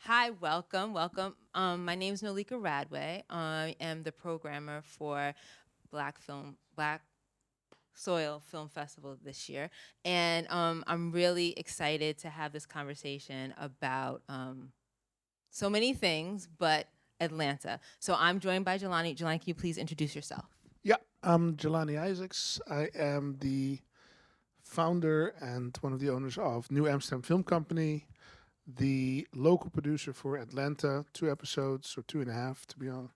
Hi, welcome. My name is Noleca Radway. I am the programmer for Black Soil Film Festival this year, and I'm really excited to have this conversation about so many things, but Atlanta. So I'm joined by Jelani. Jelani, can you please introduce yourself? Yeah, I'm Jelani Isaacs. I am the founder and one of the owners of New Amsterdam Film Company, the local producer for Atlanta, 2 episodes or 2.5 to be honest.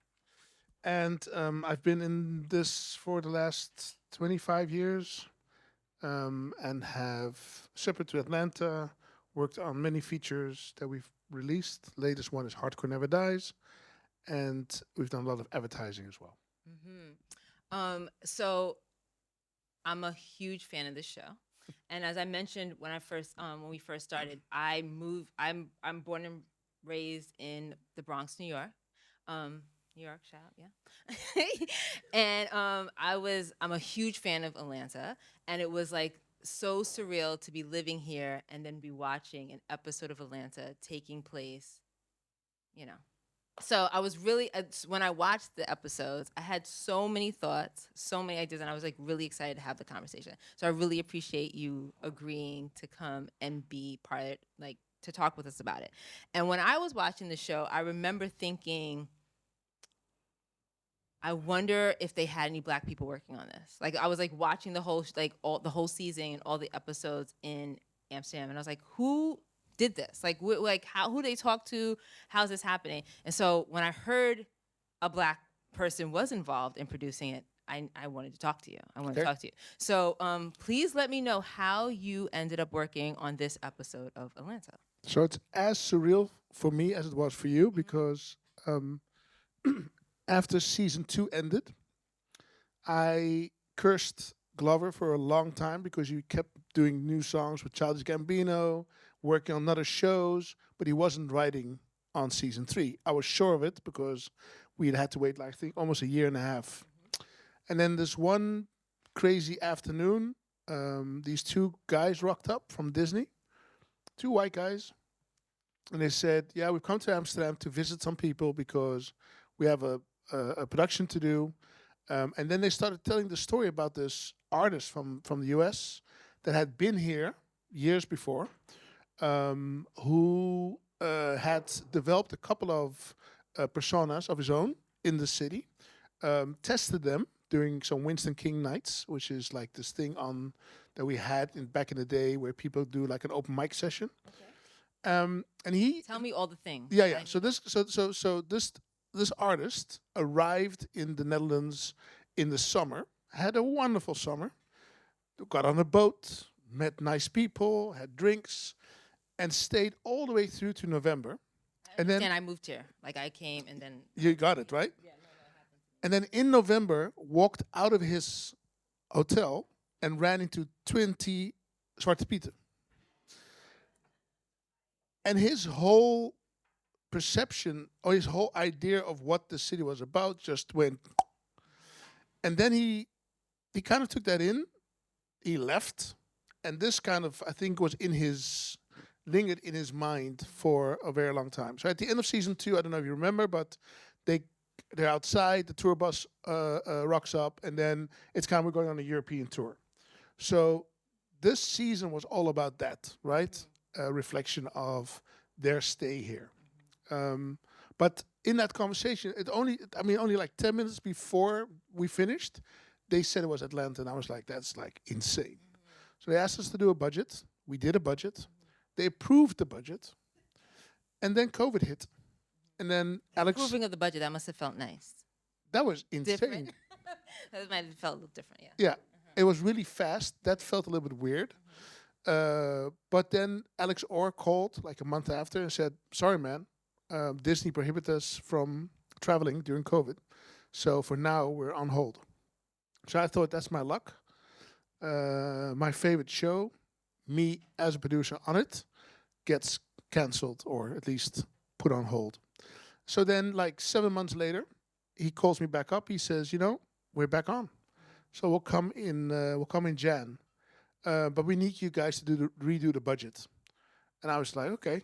And I've been in this for the last 25 years and have, separate to Atlanta, worked on many features that we've released. Latest one is Hardcore Never Dies. And we've done a lot of advertising as well. So I'm a huge fan of this show. And as I mentioned when we first started, I'm born and raised in the Bronx, New York. New York, shout out, yeah. And I'm a huge fan of Atlanta, and it was like so surreal to be living here and then be watching an episode of Atlanta taking place, you know, so I was really when I watched the episodes, I had so many thoughts, so many ideas, and I was like really excited to have the conversation. So I really appreciate you agreeing to come and be part, like to talk with us about it. And when I was watching the show, I remember thinking, I wonder if they had any black people working on this. Like I was like watching the whole the whole season and all the episodes in Amsterdam, and I was like, who did this? Like who they talk to? How's this happening? And so when I heard a black person was involved in producing it, I wanted to talk to you. I want to Okay. talk to you. So please let me know how you ended up working on this episode of Atlanta. So it's as surreal for me as it was for you because um, after season 2 ended, I cursed Glover for a long time because he kept doing new songs with Childish Gambino, working on other shows, but he wasn't writing on season 3. I was sure of it because we had to wait, like, I think, almost a year and a half. And then this one crazy afternoon, these two guys rocked up from Disney, two white guys, and they said, "Yeah, we've come to Amsterdam to visit some people because we have a production to do." And then they started telling the story about this artist from the U.S. that had been here years before, who had developed a couple of personas of his own in the city, tested them during some Winston King nights, which is like this thing on that we had back in the day where people do like an open mic session. And he, Tell me all the things. yeah, yeah. So this artist arrived in the Netherlands in the summer, had a wonderful summer, got on a boat, met nice people, had drinks, and stayed all the way through to November. I And then understand. I moved here. Like I came and then. you got it, right? And then in November, walked out of his hotel and ran into 20 Zwarte Pieten. And his whole perception or his whole idea of what the city was about just went. And then he kind of took that in. He left, and this kind of, I think, was in his lingered in his mind for a very long time. So at the end of season 2, I don't know if you remember, but they they're outside. The tour bus rocks up, and then it's kind of we're going on a European tour. So this season was all about that, right? A reflection of their stay here. But in that conversation, only like 10 minutes before we finished, they said it was Atlanta, and I was like, that's like insane. So they asked us to do a budget. We did a budget. They approved the budget, and then COVID hit. And then Alex, Approving of the budget, that must have felt nice. that was insane. Different. That might have felt a little different, yeah. Yeah, it was really fast. That felt a little bit weird. But then Alex Orr called like a month after and said, "Sorry, man, Disney prohibited us from traveling during COVID. So for now, we're on hold." So I thought that's my luck. My favorite show, me as a producer on it, gets cancelled or at least put on hold. So then, like 7 months later, he calls me back up. He says, we're back on. So we'll come in Jan. But we need you guys to redo the budget. And I was like, okay,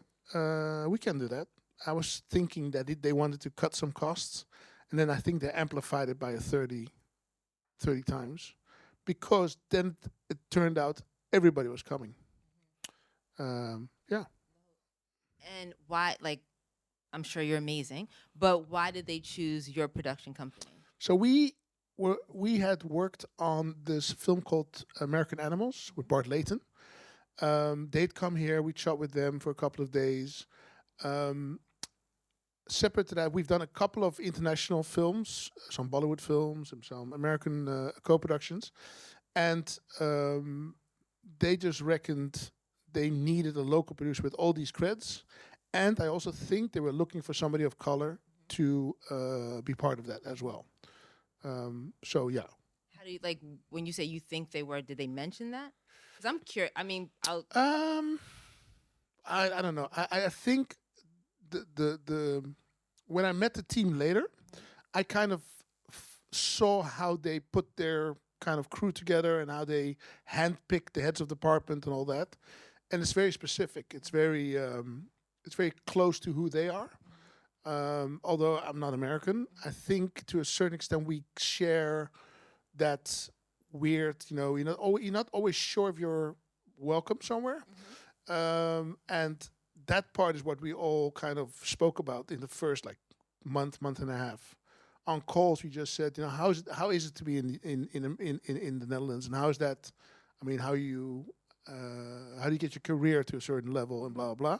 we can do that. I was thinking that they wanted to cut some costs, and then I think they amplified it by 30 times, because then it turned out everybody was coming. Yeah. And why? Like, I'm sure you're amazing, but why did they choose your production company? So we had worked on this film called American Animals with Bart Layton. They'd come here. We'd shot with them for a couple of days. Um, Separate to that, we've done a couple of international films, some Bollywood films, and some American co-productions, and they just reckoned they needed a local producer with all these creds, and I also think they were looking for somebody of color to be part of that as well. So yeah. How do you like when you say you think they were? Did they mention that? Because I'm curious. I mean, Um, I don't know. I think the when I met the team later, I kind of saw how they put their kind of crew together and how they handpicked the heads of department and all that, and it's very specific. It's very close to who they are. Although I'm not American, I think to a certain extent we share that weird. You're not always sure if you're welcome somewhere, and that part is what we all kind of spoke about in the first like month and a half. On calls, we just said, how is it to be in the Netherlands, and how is that? I mean, how do you get your career to a certain level, and blah blah blah.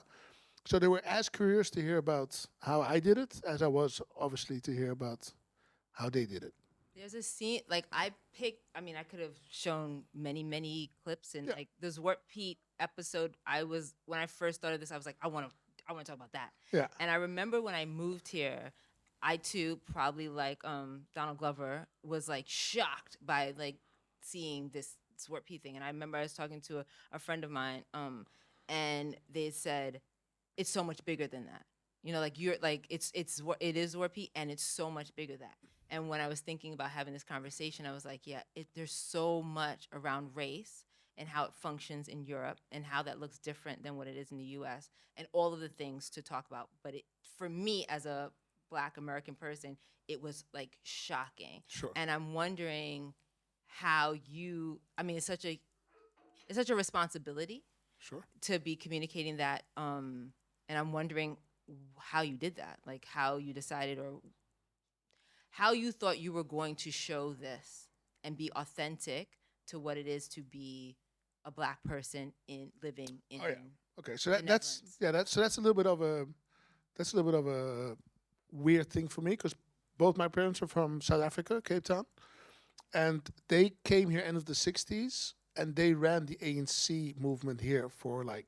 So they were as curious to hear about how I did it as I was obviously to hear about how they did it. there's a scene like I picked. I mean, I could have shown many clips, and Yeah. like this Warp Pete episode. I was when I first started this, I was like, I want to talk about that. Yeah. And I remember when I moved here, I too probably like Donald Glover was like shocked by like seeing this Warp Pete thing. And I remember I was talking to a friend of mine, and they said it's so much bigger than that. Like you're like it is Warp Pete, and it's so much bigger that. And when I was thinking about having this conversation, I was like, yeah, there's so much around race and how it functions in Europe and how that looks different than what it is in the US and all of the things to talk about. But for me as a Black American person, it was like shocking. Sure. And I'm wondering how I mean, it's such a responsibility Sure. to be communicating that. And I'm wondering how you did that, like how you decided or how you thought you were going to show this and be authentic to what it is to be a Black person living in. Oh yeah. Okay. So the that's Netherlands. yeah. That's a little bit of a weird thing for me, because both my parents are from South Africa, Cape Town, and they came here end of the '60s, and they ran the ANC movement here for like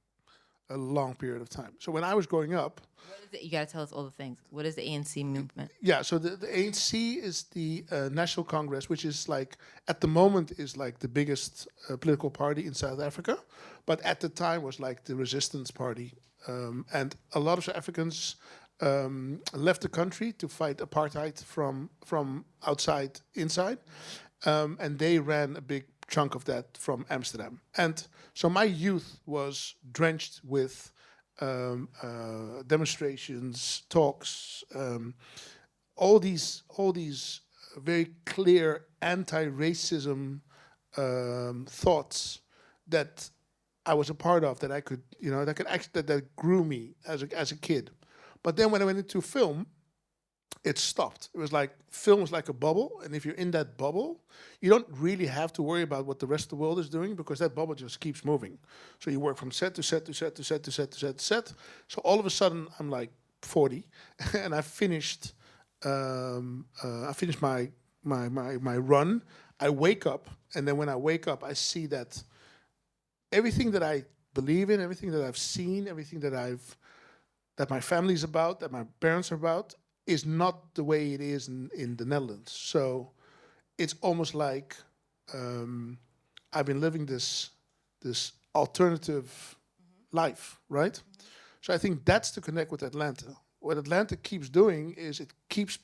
a long period of time. So when I was growing up, What is it? You got to tell us all the things. What is the ANC movement? yeah, so the ANC is the National Congress, which is like at the moment is like the biggest political party in South Africa, but at the time was like the resistance party, and a lot of South Africans left the country to fight apartheid from outside inside, and they ran a big chunk of that from Amsterdam. And so my youth was drenched with demonstrations, talks, all these very clear anti-racism thoughts that I was a part of, that I could, that grew me as a kid. But then when I went into film, it stopped. It was like film is like a bubble, and if you're in that bubble, you don't really have to worry about what the rest of the world is doing, because that bubble just keeps moving. So you work from set to set to set to set to set to set to set. So all of a sudden, I'm like 40, and I finished my run. I wake up, and then when I wake up, I see that everything that I believe in, everything that I've seen, everything that my family's about, that my parents are about, is not the way it is in the Netherlands. So it's almost like I've been living this alternative life, right? So I think that's to connect with Atlanta. What Atlanta keeps doing is it keeps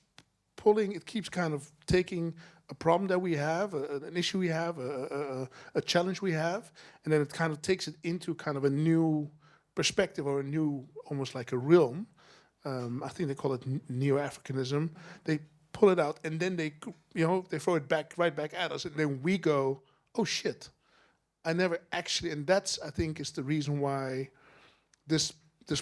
kind of taking a problem that we have, an issue we have, a challenge we have, and then it kind of takes it into kind of a new perspective, or a new, almost like a realm, I think they call it neo-Africanism. They pull it out, and then they throw it back right back at us, and then we go, oh shit, I never actually, and that's, I think, is the reason why this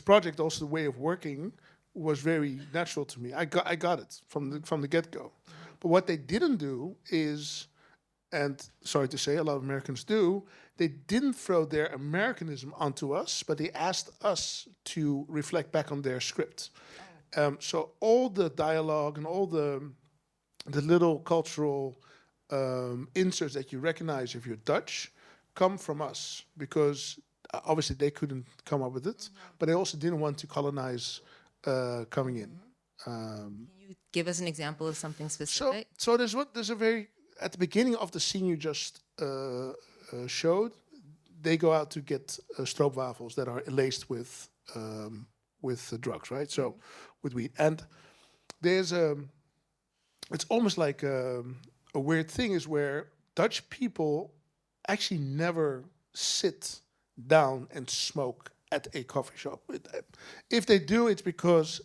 project, also the way of working, was very natural to me. I got it from the get go. But what they didn't do is, and sorry to say, a lot of Americans do, they didn't throw their Americanism onto us, but they asked us to reflect back on their script. So all the dialogue and all the little cultural inserts that you recognize if you're Dutch come from us, because obviously they couldn't come up with it, but they also didn't want to colonize coming in. Can you give us an example of something So specific? there's a very, at the beginning of the scene you just showed, they go out to get stroopwafels that are laced with drugs, right? So with weed, and there's it's almost like a weird thing is where Dutch people actually never sit down and smoke at a coffee shop. If they do, it's because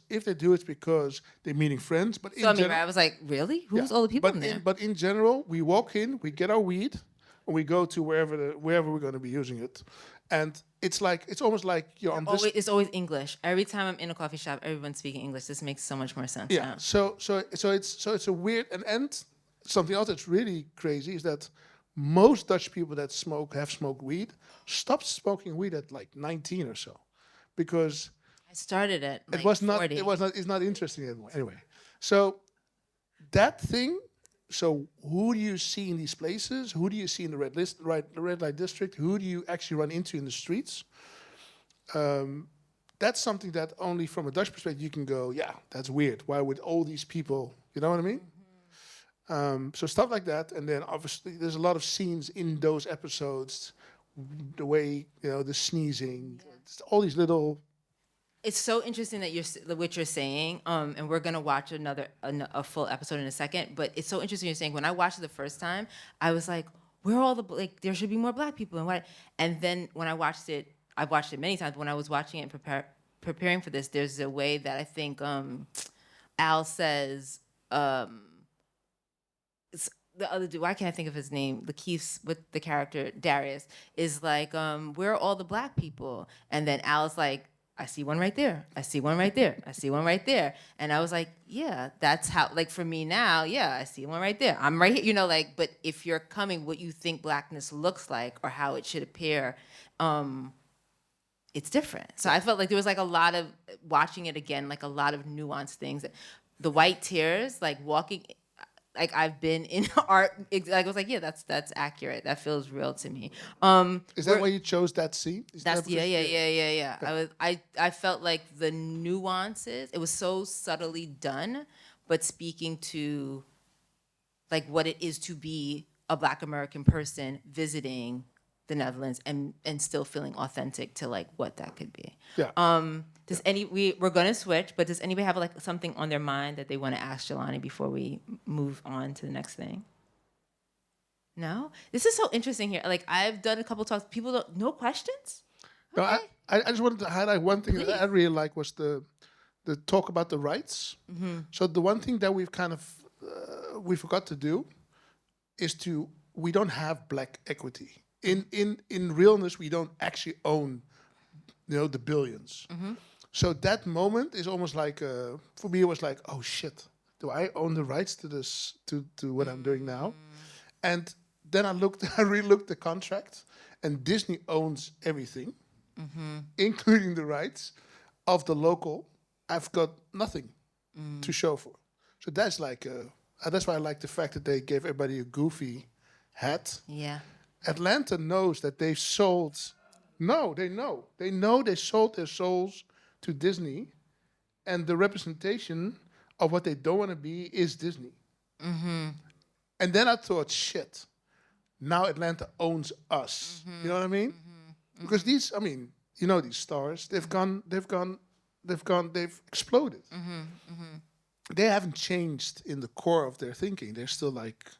they're meeting friends. But So I mean, I was like, really? Who's all the people in there? But in general, we walk in, we get our weed, and we go to wherever we're going to be using it, and it's almost like you're on this. It's always English. Every time I'm in a coffee shop, everyone's speaking English. This makes so much more sense. Yeah. Now. So it's a weird, and something else that's really crazy is that most Dutch people that have smoked weed stopped smoking weed at like 19 or so, because I started at like it was 40. not it's not interesting anymore. Anyway, so that thing. So who do you see in these places? Who do you see in the red light district? Who do you actually run into in the streets? That's something that only from a Dutch perspective you can go, yeah, that's weird. Why would all these people, you know what I mean? So stuff like that, and then obviously there's a lot of scenes in those episodes, the way the sneezing, all these little. It's so interesting that what you're saying, and we're gonna watch a full episode in a second. But it's so interesting you're saying. When I watched it the first time, I was like, "Where are all there should be more Black people?" And what? And then when I've watched it many times. When I was watching it and preparing for this, there's a way that I think Al says. The other dude, why can't I think of his name? Lakeith's with the character Darius is like, where are all the Black people? And then Al's like, I see one right there. I see one right there. I see one right there. And I was like, yeah, that's how, like for me now, yeah, I see one right there. I'm right here, but if you're coming, what you think Blackness looks like or how it should appear, it's different. So I felt like there was like a lot of, watching it again, like a lot of nuanced things. The white tears, like walking, like I've been in art, like I was like, yeah, that's accurate. That feels real to me. Is that why you chose that scene? Yeah. I felt like the nuances. It was so subtly done, but speaking to like what it is to be a Black American person visiting the Netherlands and still feeling authentic to like what that could be. Yeah. We're gonna switch, but does anybody have like something on their mind that they want to ask Jelani before we move on to the next thing? No? This is so interesting here. Like I've done a couple talks, people don't, no questions? No, Okay. I just wanted to highlight one thing Please. that I really like was the talk about the rights. So the one thing that we've kind of we forgot to do is we don't have Black equity. In realness, we don't actually own the billions. So that moment is almost like for me it was like, oh shit, do I own the rights to this to what I'm doing now? And then I re-looked the contract, and Disney owns everything, including the rights of the local. I've got nothing to show for. So that's like that's why I like the fact that they gave everybody a goofy hat. Yeah. Atlanta knows that they've sold. No, they know. They know they sold their souls to Disney, and the representation of what they don't want to be is Disney. And then I thought, shit, now Atlanta owns us. You know what I mean? Because these stars, they've exploded. They haven't changed in the core of their thinking. They're still like,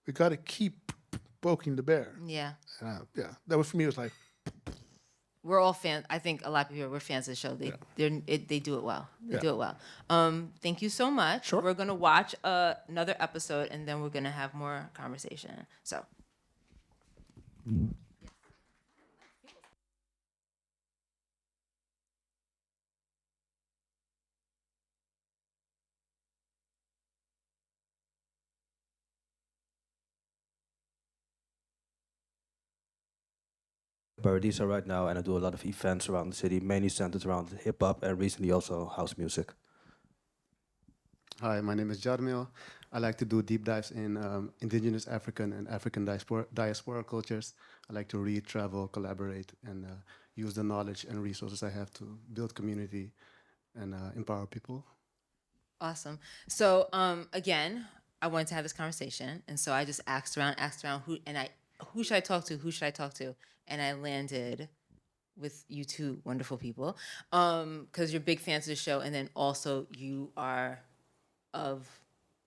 we got to keep poking the bear. Yeah. That was for me. It was like, we're all fans. I think a lot of people we're fans of the show. They do it well. They Yeah. do it well. Thank you so much. Sure. We're gonna watch another episode and then we're gonna have more conversation. So. Paradiso right now, and I do a lot of events around the city, mainly centered around hip hop and recently also house music. Hi, my name is Jarmil. I like to do deep dives in indigenous African and African diaspora cultures. I like to read, travel, collaborate, and use the knowledge and resources I have to build community and empower people. Awesome. So again, I wanted to have this conversation, and so I just asked around, who should I talk to? Who should I talk to? And I landed with you two wonderful people, because you're big fans of the show, and then also you are of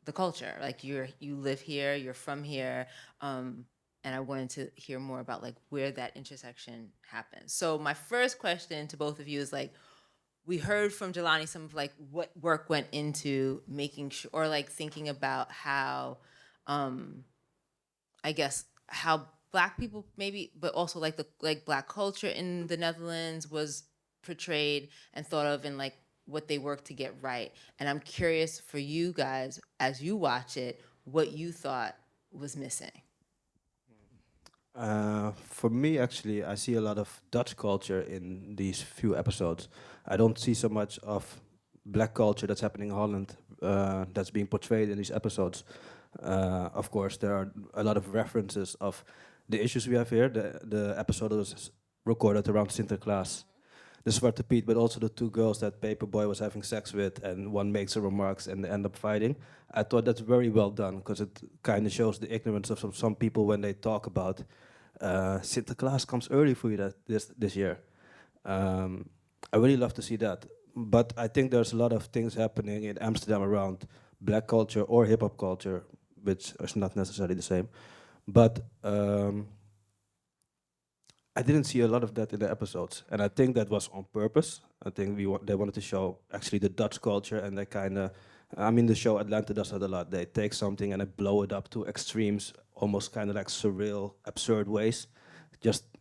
the culture. Like you live here, you're from here, and I wanted to hear more about like where that intersection happens. So my first question to both of you is like, we heard from Jelani some of like what work went into making sure, or like thinking about how, I guess how Black people maybe, but also like Black culture in the Netherlands was portrayed and thought of, and like what they worked to get right. And I'm curious for you guys, as you watch it, what you thought was missing. For me, actually, I see a lot of Dutch culture in these few episodes. I don't see so much of Black culture that's happening in Holland that's being portrayed in these episodes. Of course, there are a lot of references of the issues we have here. The episode was recorded around Sinterklaas. The Zwarte Piet, but also the two girls that Paperboy was having sex with, and one makes the remarks and they end up fighting. I thought that's very well done, because it kind of shows the ignorance of some people when they talk about Sinterklaas comes early for you this year. I really love to see that. But I think there's a lot of things happening in Amsterdam around Black culture or hip hop culture, which is not necessarily the same. But I didn't see a lot of that in the episodes, and I think that was on purpose. I think they wanted to show actually the Dutch culture, and they kind of, I mean, the show Atlanta does that a lot. They take something and they blow it up to extremes, almost kind of like surreal, absurd ways.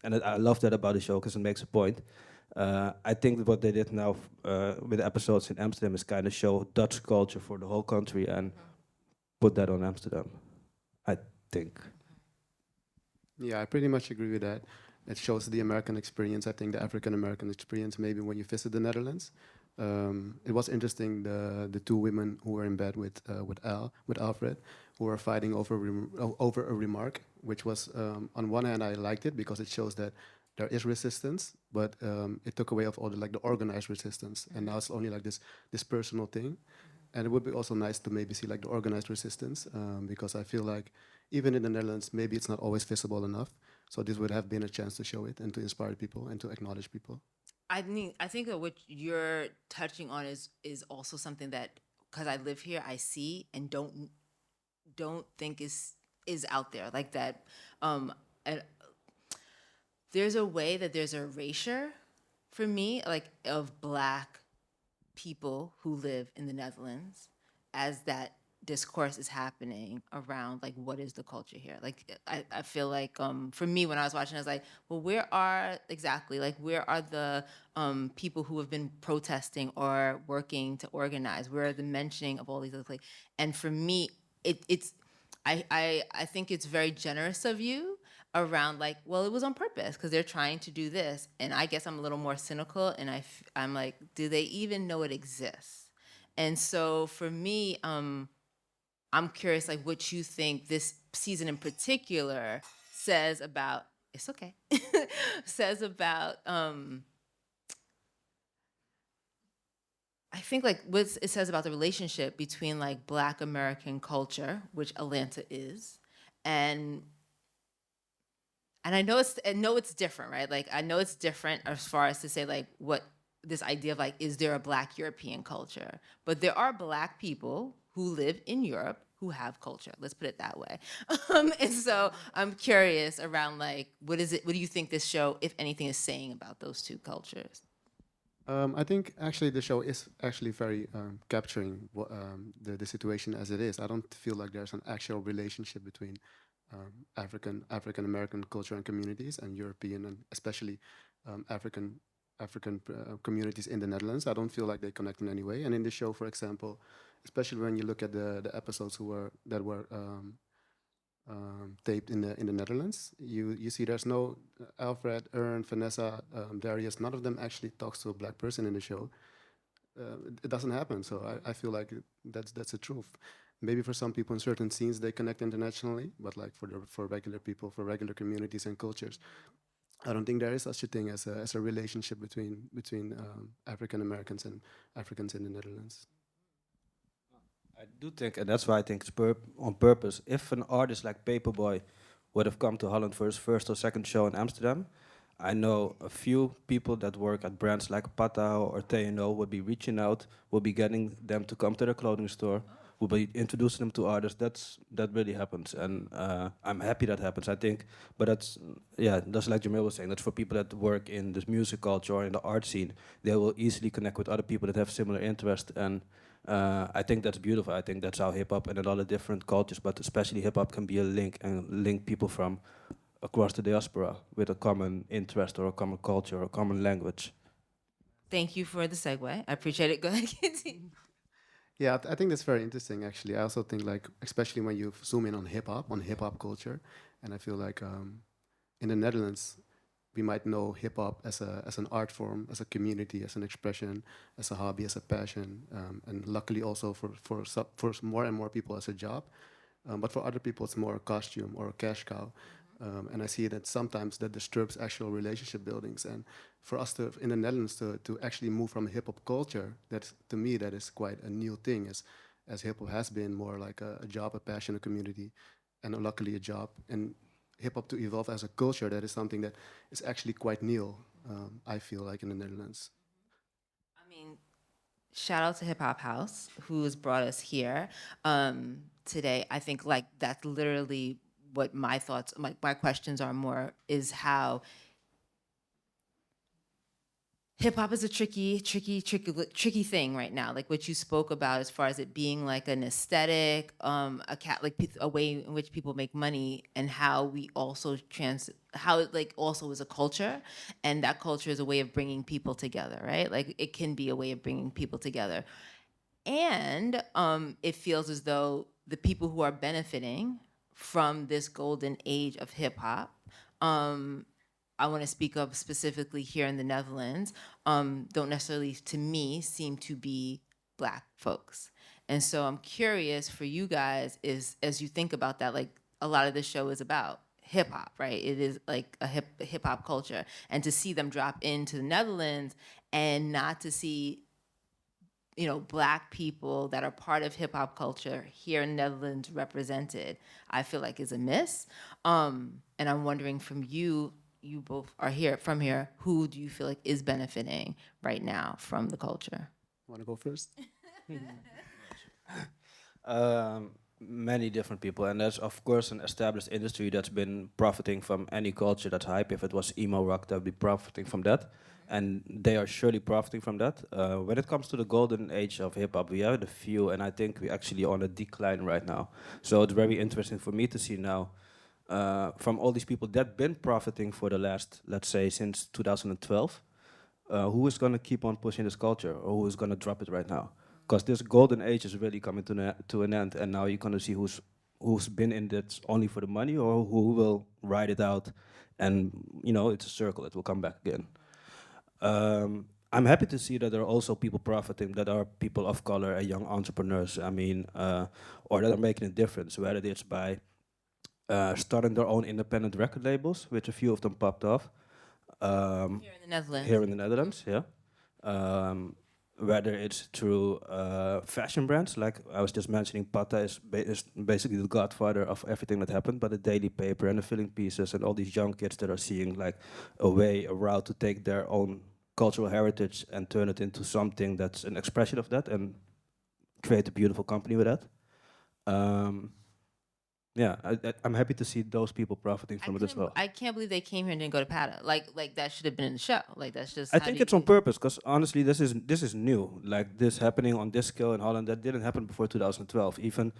I love that about the show because it makes a point. I think that what they did now with the episodes in Amsterdam is kind of show Dutch culture for the whole country and put that on Amsterdam, I think. Yeah, I pretty much agree with that. It shows the American experience. I think the African American experience, maybe when you visit the Netherlands. It was interesting, the two women who were in bed with Alfred, who were fighting over a remark, which was on one hand I liked it because it shows that there is resistance, but it took away of all the organized resistance, and now it's only like this personal thing. And it would be also nice to maybe see like the organized resistance, because I feel like even in the Netherlands, maybe it's not always visible enough. So this would have been a chance to show it and to inspire people and to acknowledge people. I think that what you're touching on is also something that, because I live here, I see and don't think is out there like that. And there's a way that there's a erasure for me, like of Black people who live in the Netherlands, as that discourse is happening around like what is the culture here. Like I feel like for me when I was watching, I was like, well, where are the people who have been protesting or working to organize? Where are the mentioning of all these other places? And for me, I think it's very generous of you around like, well, it was on purpose because they're trying to do this. And I guess I'm a little more cynical, and I'm like, do they even know it exists? And so for me, I'm curious, like, what you think this season in particular says about. It's okay. Says about. I think like what it says about the relationship between like Black American culture, which Atlanta is, and I know it's different, right? Like I know it's different as far as to say like what this idea of like, is there a Black European culture? But there are Black people who live in Europe who have culture. Let's put it that way. And so I'm curious around like, what is it? What do you think this show, if anything, is saying about those two cultures? I think actually the show is actually very capturing the situation as it is. I don't feel like there's an actual relationship between African American culture and communities and European and especially African communities in the Netherlands. I don't feel like they connect in any way. And in the show, for example, especially when you look at the episodes that were taped in the Netherlands, you see there's no Alfred, Ern, Vanessa, Darius. None of them actually talks to a black person in the show. It doesn't happen. So I feel like that's the truth. Maybe for some people in certain scenes they connect internationally, but like for regular people, for regular communities and cultures, I don't think there is such a thing as a relationship between African Americans and Africans in the Netherlands. I do think, and that's why I think it's on purpose. If an artist like Paperboy would have come to Holland for his first or second show in Amsterdam, I know a few people that work at brands like Patta or TNO would be reaching out, would be getting them to come to their clothing store, would be introducing them to artists. That really happens, and I'm happy that happens. I think, but that's like Jarmil was saying. That's for people that work in the music culture or in the art scene. They will easily connect with other people that have similar interest, and I think that's beautiful. I think that's how hip hop and a lot of different cultures, but especially hip hop, can be a link and link people from across the diaspora with a common interest or a common culture or a common language. Thank you for the segue. I appreciate it. Go ahead, continue. Yeah, I think that's very interesting. Actually, I also think like, especially when you zoom in on hip hop culture, and I feel like in the Netherlands, we might know hip hop as an art form, as a community, as an expression, as a hobby, as a passion, and luckily also for more and more people as a job. But for other people, it's more a costume or a cash cow. And I see that sometimes that disturbs actual relationship buildings. And for us to, in the Netherlands, to actually move from hip hop culture, that to me, that is quite a new thing, as hip hop has been more like a job, a passion, a community, and luckily a job. And hip hop to evolve as a culture, that is something that is actually quite new, I feel like, in the Netherlands. I mean, shout out to Hiphophuis, who has brought us here today. I think like that's literally what my thoughts, my questions are more, is how hip hop is a tricky thing right now. Like what you spoke about, as far as it being like an aesthetic, a way in which people make money, and how we also how it like also is a culture, and that culture is a way of bringing people together, right? Like it can be a way of bringing people together, and it feels as though the people who are benefiting from this golden age of hip hop, I want to speak of specifically here in the Netherlands, don't necessarily, to me, seem to be Black folks. And so I'm curious for you guys, is as you think about that, like a lot of the show is about hip hop, right? It is like a hip hop culture, and to see them drop into the Netherlands and not to see Black people that are part of hip hop culture here in the Netherlands represented, I feel like is a miss. And I'm wondering from you both are from here, who do you feel like is benefiting right now from the culture? Want to go first? Many different people, and there's of course an established industry that's been profiting from any culture that's hype. If it was emo rock, they'll be profiting from that, and they are surely profiting from that. When it comes to the golden age of hip hop, we have a few, and I think we're actually on a decline right now. So it's very interesting for me to see now from all these people that been profiting for the last, let's say, since 2012. Who is going to keep on pushing this culture, or who is going to drop it right now? Because this golden age is really coming to an end, and now you're going to see who's been in it only for the money, or who will ride it out, and it's a circle. It will come back again. I'm happy to see that there are also people profiting, that are people of color and young entrepreneurs. I mean, or that are making a difference, whether it's by starting their own independent record labels, which a few of them popped off. Here in the Netherlands. Here in the Netherlands, yeah. Whether it's through fashion brands, like I was just mentioning, Patta is basically the godfather of everything that happened, but the daily paper and the filling pieces and all these young kids that are seeing like a route to take their own cultural heritage and turn it into something that's an expression of that and create a beautiful company with that. Um, yeah, I'm happy to see those people profiting from it as well. I can't believe they came here and didn't go to Patta. Like that should have been in the show. Like that's just I how think do it's on you. purpose because honestly, this is new. Like this happening on this scale in Holland, that didn't happen before 2012. Even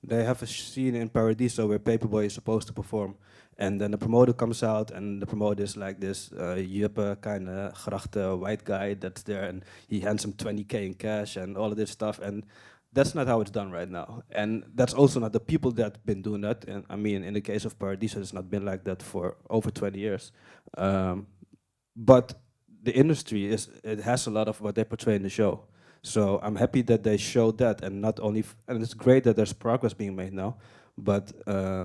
they have a scene in Paradiso where Paperboy is supposed to perform, and then the promoter comes out, and the promoter is like this yuppe kind of grachte white guy that's there, and he hands him 20K in cash and all of this stuff, and that's not how it's done right now, and that's also not the people that been doing that. And I mean, in the case of Paradiso, it's not been like that for over 20 years. But the industry it has a lot of what they portray in the show. So I'm happy that they showed that, and not only and it's great that there's progress being made now, but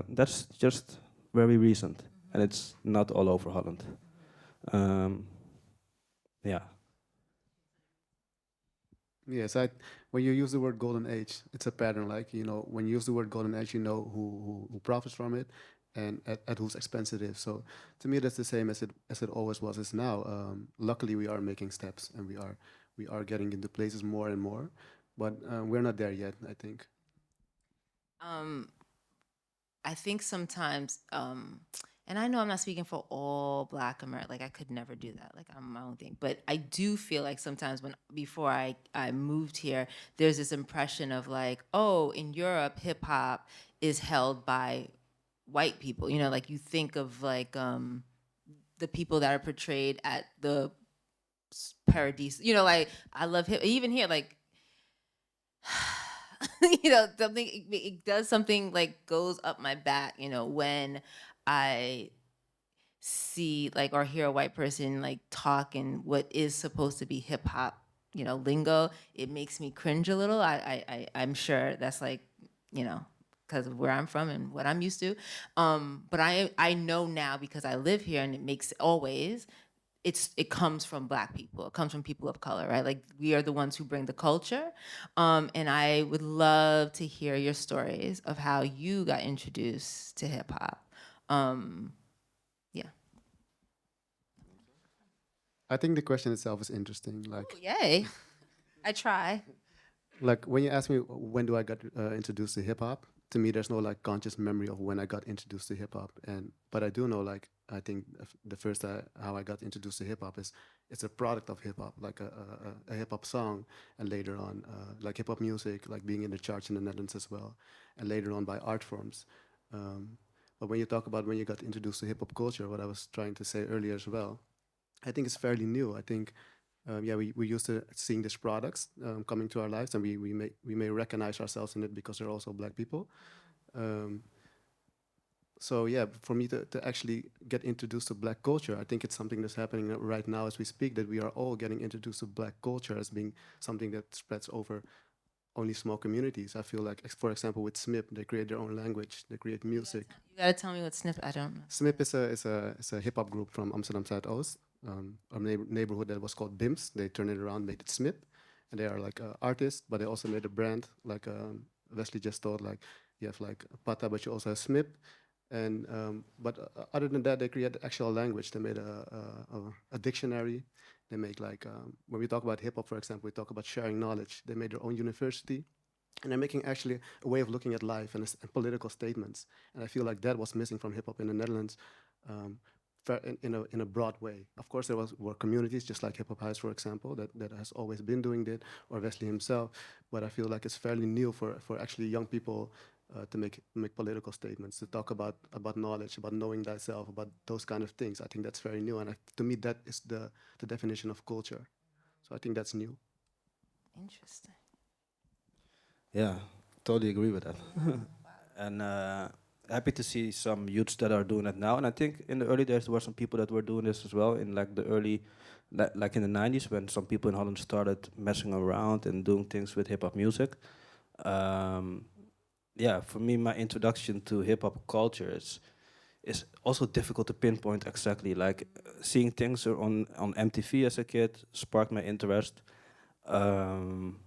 that's just very recent, and it's not all over Holland. Um, yeah, Yes, when you use the word golden age, it's a pattern. Like, when you use the word golden age, you know who profits from it, and at whose expense it is. So to me, that's the same as it always was. Is now. Luckily, we are making steps, and we are getting into places more and more, but we're not there yet, I think. Um, I think sometimes, and I know I'm not speaking for all Black America. Like I could never do that. Like I'm my own thing. But I do feel like sometimes before I moved here, there's this impression of like, oh, in Europe, hip hop is held by white people. You know, like you think of like the people that are portrayed at the Paradise. You know, like I love hip. Even here, like something it does something like goes up my back, when I see like or hear a white person like talk in what is supposed to be hip hop, lingo. It makes me cringe a little. I'm sure that's like, because of where I'm from and what I'm used to. But I know now because I live here, and it makes always it comes from Black people. It comes from people of color, right? Like we are the ones who bring the culture. And I would love to hear your stories of how you got introduced to hip hop. Yeah. I think the question itself is interesting. Ooh, yay. I try. Like when you ask me when do I got introduced to hip hop, to me there's no like conscious memory of when I got introduced to hip hop. And but I do know, like, I think the first how I got introduced to hip hop is it's a product of hip hop, like a hip hop song, and later on like hip hop music, like being in the charts in the Netherlands as well, and later on by art forms. But when you talk about when you got introduced to hip hop culture, what I was trying to say earlier as well, I think it's fairly new. I think, yeah, we used to seeing these products coming to our lives, and we may recognize ourselves in it because they're also Black people. Um, so yeah, for me to actually get introduced to Black culture, I think it's something that's happening right now as we speak. That we are all getting introduced to Black culture as being something that spreads over only small communities. I feel like, for example, with SMIP, they create their own language, they create music. You gotta tell me what sniff. I don't know. SMIP is a hip hop group from Amsterdam Zuidoost, a neighborhood that was called BIMS. They turned it around, made it SMIP, and they are like artists, but they also made a brand. Like Wesley just told, like you have like Patta, but you also have SMIP. And but other than that, they create the actual language. They made a dictionary. They make like when we talk about hip hop, for example, we talk about sharing knowledge. They made their own university, and they're making actually a way of looking at life and political statements. And I feel like that was missing from hip hop in the Netherlands, in a broad way. Of course, were communities just like Hiphophuis, for example, that has always been doing that, or Wesley himself. But I feel like it's fairly new for actually young people to make political statements, to talk about knowledge, about knowing thyself, about those kind of things. I think that's very new, and to me, that is the definition of culture. So I think that's new. Interesting. yeah, totally agree with that. And happy to see some youths that are doing it now. And I think in the early days there were some people that were doing this as well in like the early, like in the 90s when some people in Holland started messing around and doing things with hip hop music. Um, yeah, for me, my introduction to hip hop culture is also difficult to pinpoint exactly. Like seeing things on MTV as a kid sparked my interest. Um,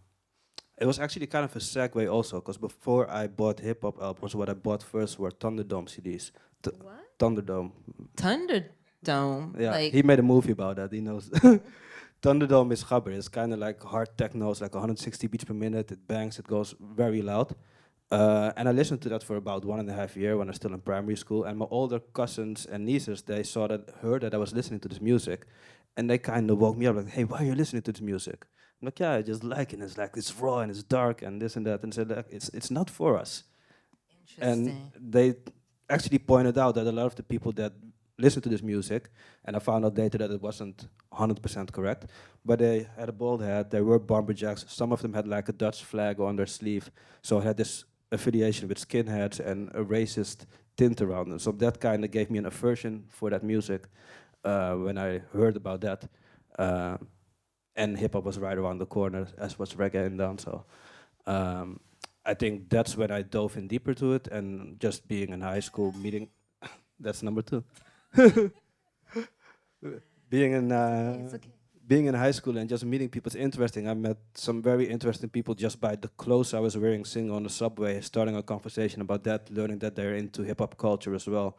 it was actually kind of a segue also, because before I bought hip hop albums, what I bought first were Thunderdome CDs. What? Thunderdome. Thunderdome. Yeah, Like he made a movie about that. He knows. Thunderdome is gabber. It's kind of like hard techno. It's like 160 beats per minute. It bangs. It goes very loud. And I listened to that for about 1.5 years when I was still in primary school. And my older cousins and nieces, they heard that I was listening to this music, and they kind of woke me up like, "Hey, why are you listening to this music?" I'm like, "Yeah, I just like it. It's like it's raw and it's dark and this and that." And said, like, "It's not for us." And Interesting. they actually pointed out that a lot of the people that listen to this music, and I found out later that it wasn't 100% correct, but they had a bald head, they were lumberjacks, some of them had like a Dutch flag on their sleeve, so I had this affiliation with skinheads and a racist tint around them. So that kind of gave me an aversion for that music when I heard about that. Uh, and hip hop was right around the corner, as was reggae and dancehall. Um, I think that's when I dove in deeper to it, and just being in high school, meeting. That's number two. being in It's okay. being in high school and just meeting people is interesting. I met some very interesting people just by the clothes I was wearing, sitting on the subway, starting a conversation about that, learning that they're into hip hop culture as well,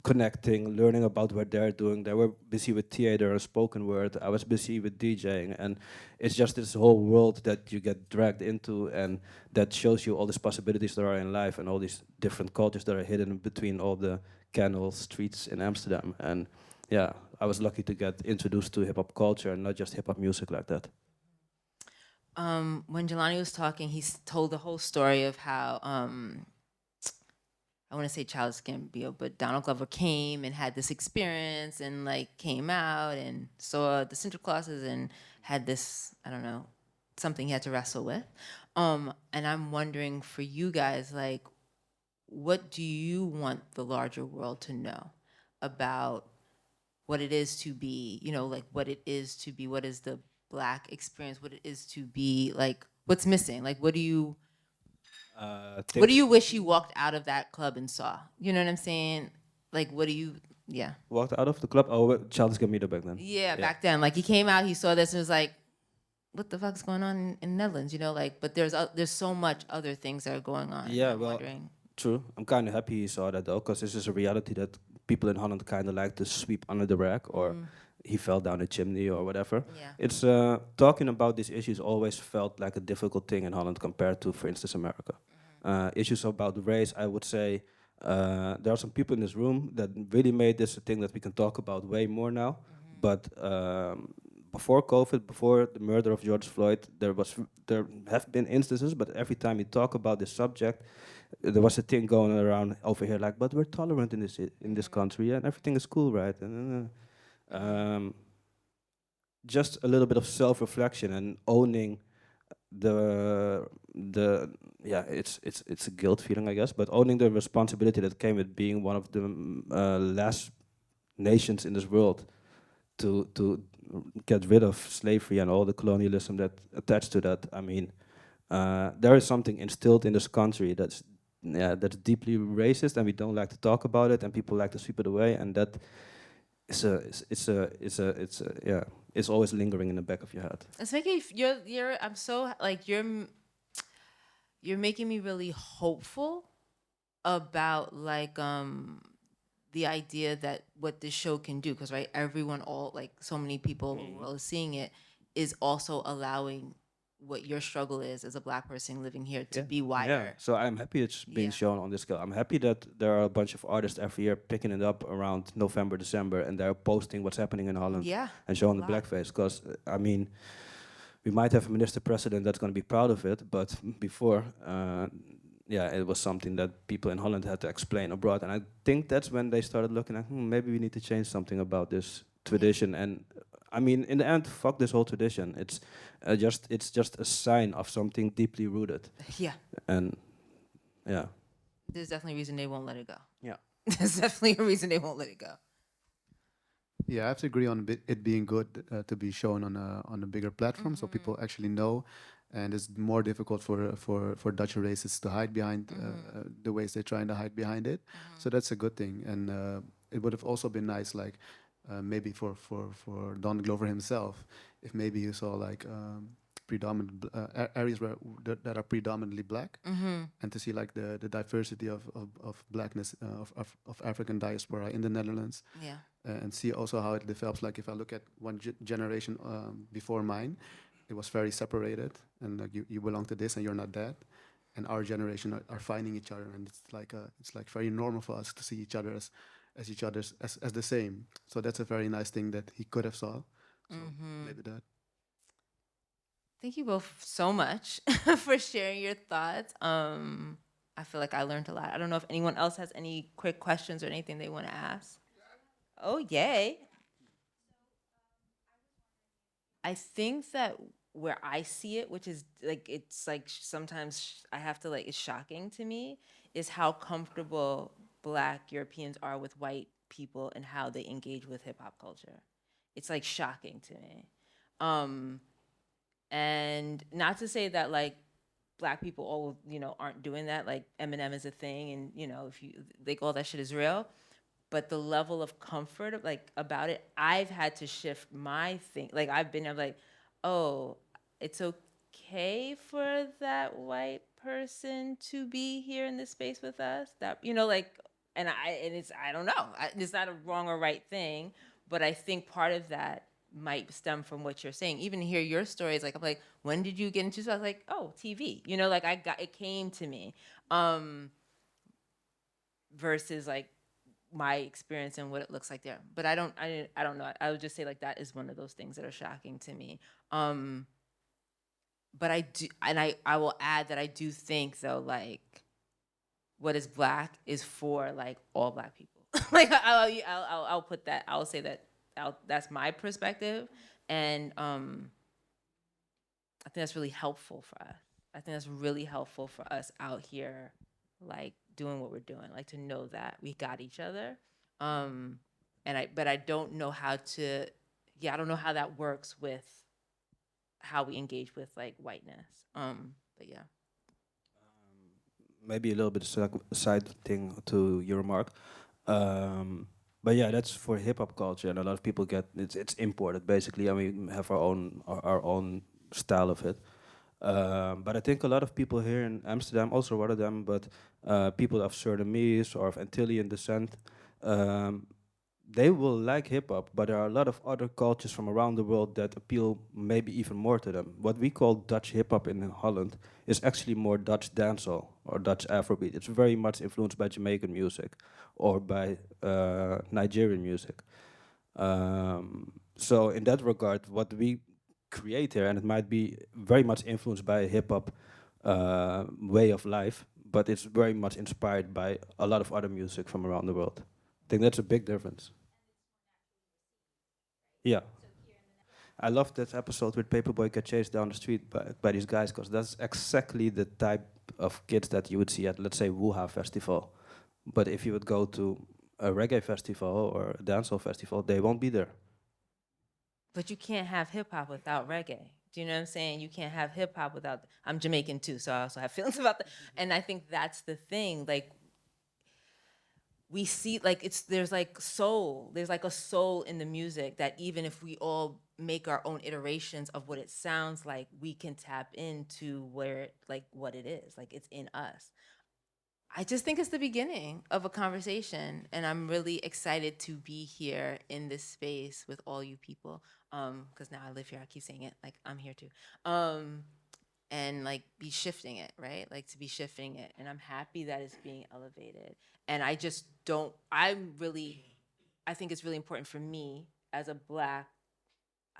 connecting, learning about what they're doing. They were busy with theater and spoken word. I was busy with DJing, and it's just this whole world that you get dragged into, and that shows you all these possibilities there are in life and all these different cultures that are hidden between all the canal streets in Amsterdam. And yeah, I was lucky to get introduced to hip hop culture and not just hip hop music like that. When Jelani was talking, told the whole story of how I want to say Childish Gambino, but Donald Glover came and had this experience and like came out and saw the Santa Clauses and had this, I don't know, something he had to wrestle with. And I'm wondering for you guys, like, what do you want the larger world to know about what it is to be, like what it is to be, what is the Black experience, what it is to be, like, what's missing? Like, what do Things you wish you walked out of that club and saw? You know what I'm saying? Like, what do you, yeah. walked out of the club. Oh, Childish Gambino back then. Yeah, back then. Like, he came out, he saw this, and was like, what the fuck's going on in the Netherlands? Like, but there's so much other things that are going on. Yeah, I'm well, wondering. true. I'm kind of happy he saw that though, because this is a reality that people in Holland kind of like to sweep under the rug, or he fell down a chimney or whatever. Yeah. It's talking about these issues always felt like a difficult thing in Holland compared to, for instance, America. Issues about race, I would say, there are some people in this room that really made this a thing that we can talk about way more now. But before COVID, before the murder of George Floyd, there have been instances, but every time we talk about this subject, there was a thing going around over here like, but we're tolerant in this country, and everything is cool, right? And, just a little bit of self-reflection and owning the yeah, it's a guilt feeling, I guess, but owning the responsibility that came with being one of the last nations in this world to get rid of slavery and all the colonialism that attached to that. I mean, there is something instilled in this country that's deeply racist, and we don't like to talk about it, and people like to sweep it away, and that is it's always lingering in the back of your head. It's making you're I'm so like you're making me really hopeful about like the idea that what this show can do, because right, everyone, all like so many people who are seeing it is also allowing what your struggle is as a Black person living here to be wider. So I'm happy it's being Yeah. shown on this scale. I'm happy that there are a bunch of artists every year picking it up around November, December, and they're posting what's happening in Holland Yeah, and showing a the lot. blackface. Because I mean, we might have a minister president that's going to be proud of it, but before, yeah, it was something that people in Holland had to explain abroad. And I think that's when they started looking at, maybe we need to change something about this tradition. And I mean, in the end, fuck this whole tradition. It's just a sign of something deeply rooted. Yeah, And yeah. there's definitely a reason they won't let it go. Yeah. There's definitely a reason they won't let it go. Yeah, I have to agree on it being good to be shown on a bigger platform, so people actually know, and it's more difficult for Dutch racists to hide behind the ways they're trying to hide behind it. So that's a good thing, and it would have also been nice, like maybe for Don Glover himself, if maybe you saw like predominant areas that are predominantly Black, and to see like the diversity of blackness of African diaspora in the Netherlands. Yeah. And see also how it develops. Like if I look at one generation before mine, it was very separated, and like you belong to this and you're not that. and our generation are finding each other, and it's like very normal for us to see each other as each other's as the same. So that's a very nice thing that he could have saw. So maybe that. Thank you both so much for sharing your thoughts. I feel like I learned a lot. I don't know if anyone else has any quick questions or anything they want to ask. Oh, yay. I think that where I see it, which is like, it's like sometimes I have to like, it's shocking to me, is how comfortable Black Europeans are with white people and how they engage with hip hop culture. It's like shocking to me. And not to say that like Black people all, aren't doing that. Like Eminem is a thing, and if you like all that shit is real. But the level of comfort of like about it, I've had to shift my thing. Like I'm like, oh, it's okay for that white person to be here in this space with us. That like, and it's I don't know. It's not a wrong or right thing, but I think part of that might stem from what you're saying. Even hear your stories, like I'm like, when did you get into? So I was like, oh, TV. Like it came to me, versus like my experience and what it looks like there. But I don't know. I would just say like that is one of those things that are shocking to me. But I do, and I will add that I do think though, like what is Black is for like all Black people. Like I'll put that. I'll say that. That's my perspective, and I think that's really helpful for us. I think that's really helpful for us out here, like doing what we're doing, like to know that we got each other. But I don't know how to, yeah, I don't know how that works with how we engage with like whiteness. But yeah. Maybe a little bit side thing to your remark. But yeah, that's for hip hop culture, and a lot of people get it's imported basically. I mean, we have our own style of it. But I think a lot of people here in Amsterdam, also Rotterdam, but people of Surinamese or of Antillean descent, um, they will like hip hop, but there are a lot of other cultures from around the world that appeal maybe even more to them. What we call Dutch hip hop in Holland is actually more Dutch dancehall or Dutch Afrobeat. It's very much influenced by Jamaican music or by Nigerian music. So in that regard, what we create here, and it might be very much influenced by hip hop way of life, but it's very much inspired by a lot of other music from around the world. I think that's a big difference. Yeah. I love that episode with Paperboy get chased down the street by these guys, because that's exactly the type of kids that you would see at, let's say, Wuha Festival. But if you would go to a reggae festival or a dancehall festival, they won't be there. But you can't have hip hop without reggae. Do you know what I'm saying? You can't have hip hop without. I'm Jamaican too, so I also have feelings about that. And I think that's the thing. Like we see, like there's like soul. There's like a soul in the music that even if we all make our own iterations of what it sounds like, we can tap into where like what it is. Like it's in us. I just think it's the beginning of a conversation, and I'm really excited to be here in this space with all you people. Because now I live here, I keep saying it, like I'm here too. And like be shifting it, right? Like to be shifting it, and I'm happy that it's being elevated. And I just don't. I think it's really important for me as a Black.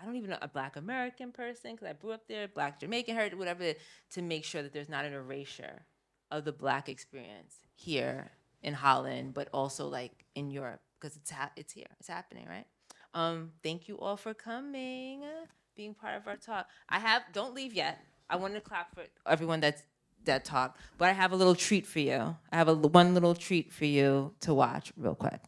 I don't even know a Black American person because I grew up there, Black Jamaican heritage, whatever, to make sure that there's not an erasure of the Black experience here in Holland, but also like in Europe because it's here, it's happening, right? Thank you all for coming, being part of our talk. Don't leave yet. I want to clap for everyone that talked, but I have a little treat for you. I have one little treat for you to watch real quick.